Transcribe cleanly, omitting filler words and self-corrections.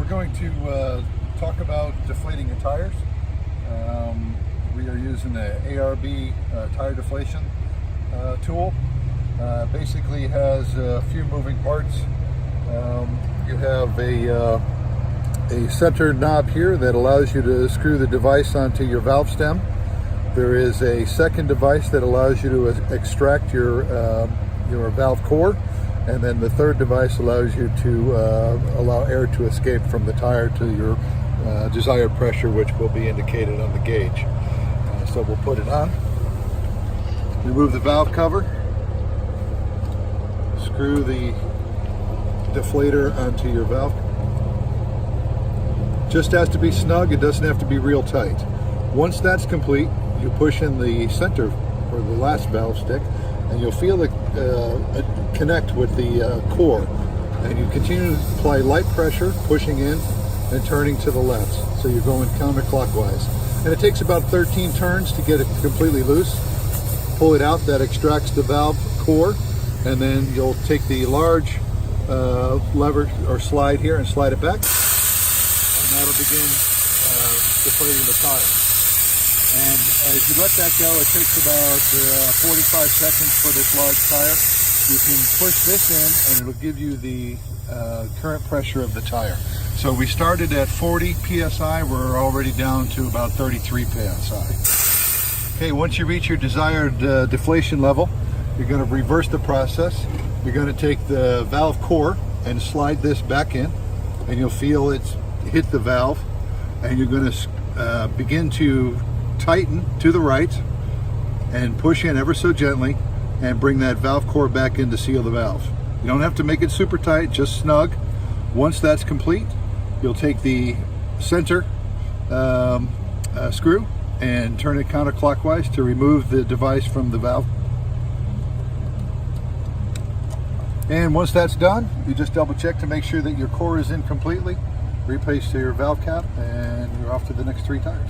going to talk about deflating your tires. We are using the ARB tire deflation tool. Basically has a few moving parts. You have a center knob here that allows you to screw the device onto your valve stem. There is a second device that allows you to extract your valve core, and then the third device allows you to allow air to escape from the tire to your desired pressure, which will be indicated on the gauge. So we'll put it on, remove the valve cover, screw the deflator onto your valve. Just has to be snug, it doesn't have to be real tight. Once that's complete, you push in the center or the last valve stick, and you'll feel it connect with the core. And you continue to apply light pressure, pushing in and turning to the left. So you're going counterclockwise. And it takes about 13 turns to get it completely loose. Pull it out, that extracts the valve core, and then you'll take the large lever or slide here and slide it back. And that'll begin deflating the tire. And as you let that go, it takes about 45 seconds for this large tire. You can push this in and it'll give you the current pressure of the tire. So we started at 40 psi, we're already down to about 33 psi. Okay, once you reach your desired deflation level, you're going to reverse the process. You're going to take the valve core and slide this back in, and you'll feel it hit the valve, and you're going to begin to tighten to the right and push in ever so gently and bring that valve core back in to seal the valve. You don't have to make it super tight, just snug. Once that's complete, you'll take the center screw and turn it counterclockwise to remove the device from the valve. And once that's done, you just double check to make sure that your core is in completely, replace your valve cap, and you're off to the next 3 tires.